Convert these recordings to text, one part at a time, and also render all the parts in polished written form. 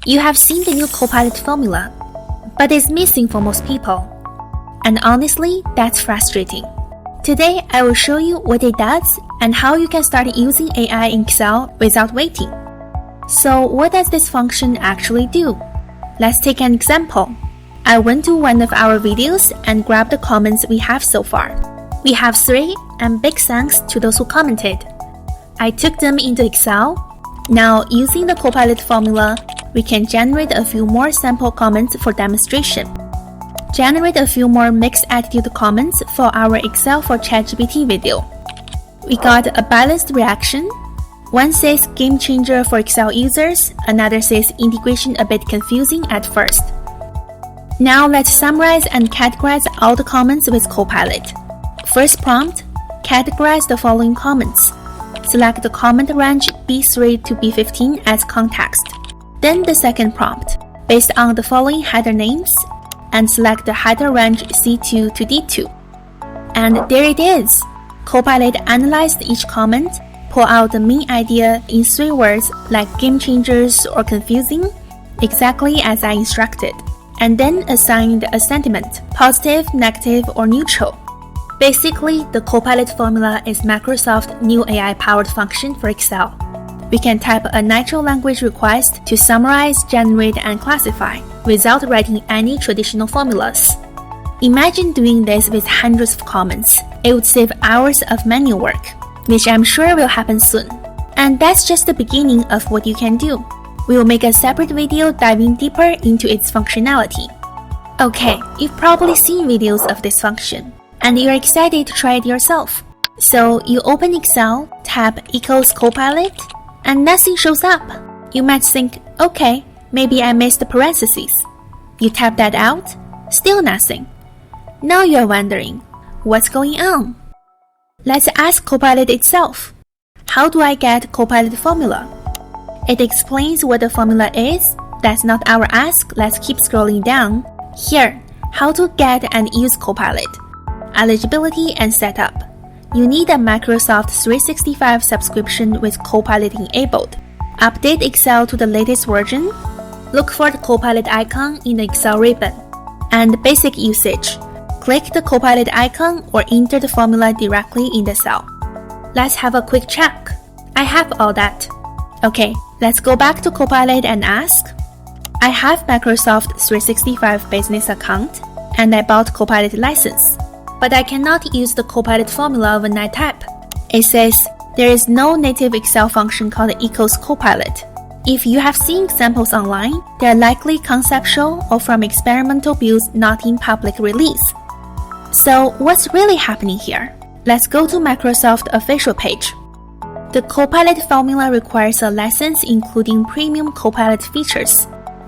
You have seen the new Copilot formula, but it's missing for most people. And honestly, that's frustrating. Today, I will show you what it does and how you can start using AI in Excel without waiting. So what does this function actually do? Let's take an example. I went to one of our videos and grabbed the comments we have so far. We have 3, and big thanks to those who commented. I took them into Excel. Now, using the Copilot formula, we can generate a few more sample comments for demonstration. Generate a few more mixed attitude comments for our Excel for ChatGPT video. We got a balanced reaction. One says game changer for Excel users, another says integration a bit confusing at first. Now let's summarize and categorize all the comments with Copilot. First prompt, categorize the following comments. Select the comment range B3 to B15 as context. Then the second prompt, based on the following header names, and select the header range C2 to D2. And there it is! Copilot analyzed each comment, pull out the main idea in 3 words like game changers or confusing, exactly as I instructed, and then assigned a sentiment, positive, negative, or neutral. Basically, the Copilot formula is Microsoft's new AI-powered function for Excel. We can type a natural language request to summarize, generate, and classify without writing any traditional formulas. Imagine doing this with hundreds of comments. It would save hours of manual work, which I'm sure will happen soon. And that's just the beginning of what you can do. We will make a separate video diving deeper into its functionality. Okay, you've probably seen videos of this function, and you're excited to try it yourself. So you open Excel, tap equals Copilot, and nothing shows up. You might think, okay, maybe I missed the parentheses. You tap that out, still nothing. Now you're wondering, what's going on? Let's ask Copilot itself. How do I get Copilot formula? It explains what the formula is. That's not our ask. Let's keep scrolling down. Here, how to get and use Copilot. Eligibility and setup. You need a Microsoft 365 subscription with Copilot enabled. Update Excel to the latest version. Look for the Copilot icon in the Excel ribbon. And basic usage. Click the Copilot icon or enter the formula directly in the cell. Let's have a quick check. I have all that. Okay, let's go back to Copilot and ask. I have Microsoft 365 business account and I bought Copilot license. But I cannot use the Copilot formula when I type. It says there is no native Excel function called equals Copilot. If you have seen examples online, they are likely conceptual or from experimental builds not in public release. So what's really happening here? Let's go to Microsoft official page. The Copilot formula requires a license including premium Copilot features.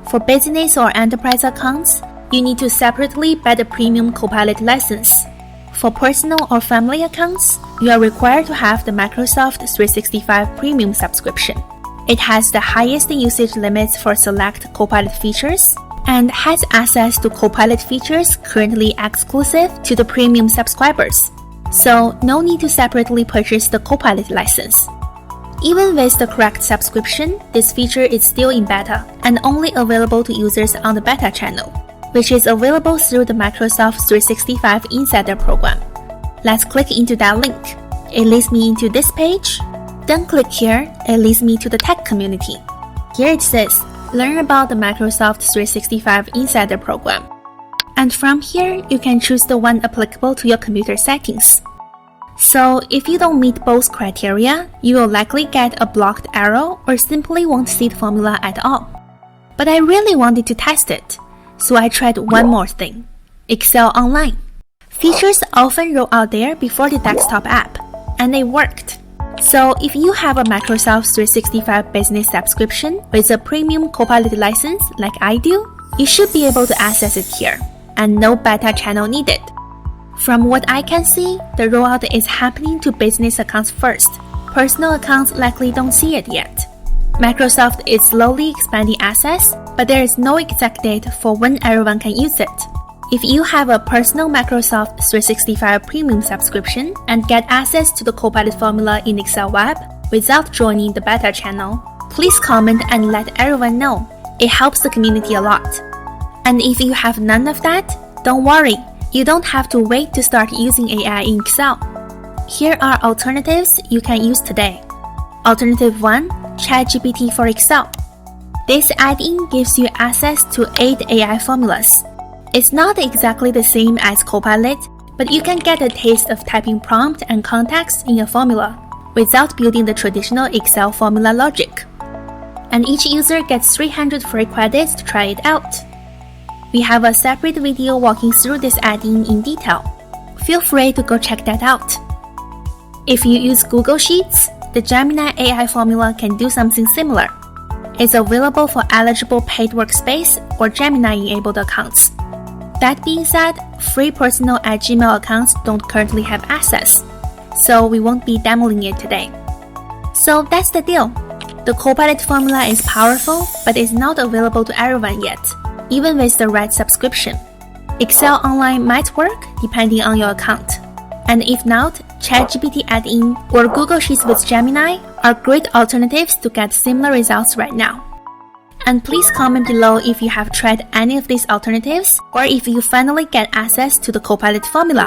For business or enterprise accounts, you need to separately buy the premium Copilot license. For personal or family accounts, you are required to have the Microsoft 365 Premium subscription. It has the highest usage limits for select Copilot features and has access to Copilot features currently exclusive to the premium subscribers. So, no need to separately purchase the Copilot license. Even with the correct subscription, this feature is still in beta and only available to users on the beta channel, which is available through the Microsoft 365 Insider program. Let's click into that link. It leads me into this page. Then click here, it leads me to the tech community. Here it says, learn about the Microsoft 365 Insider program. And from here, you can choose the one applicable to your computer settings. So if you don't meet both criteria, you will likely get a blocked arrow or simply won't see the formula at all. But I really wanted to test it. So I tried one more thing, Excel Online. Features often roll out there before the desktop app, and it worked. So if you have a Microsoft 365 business subscription with a premium Copilot license like I do, you should be able to access it here, and no beta channel needed. From what I can see, the rollout is happening to business accounts first. Personal accounts likely don't see it yet. Microsoft is slowly expanding access, but there is no exact date for when everyone can use it. If you have a personal Microsoft 365 Premium subscription and get access to the Copilot formula in Excel Web without joining the beta channel, please comment and let everyone know. It helps the community a lot. And if you have none of that, don't worry, you don't have to wait to start using AI in Excel. Here are alternatives you can use today. Alternative 1. ChatGPT for Excel. This add-in gives you access to 8 AI formulas. It's not exactly the same as Copilot, but you can get a taste of typing prompt and context in a formula without building the traditional Excel formula logic. And each user gets 300 free credits to try it out. We have a separate video walking through this add-in in detail. Feel free to go check that out. If you use Google Sheets, the Gemini AI formula can do something similar. It's available for eligible paid workspace or Gemini-enabled accounts. That being said, free personal @Gmail accounts don't currently have access, so we won't be demoing it today. So that's the deal. The Copilot formula is powerful, but is not available to everyone yet, even with the right subscription. Excel Online might work depending on your account. And if not, ChatGPT add-in or Google Sheets with Gemini are great alternatives to get similar results right now. And please comment below if you have tried any of these alternatives or if you finally get access to the Copilot formula.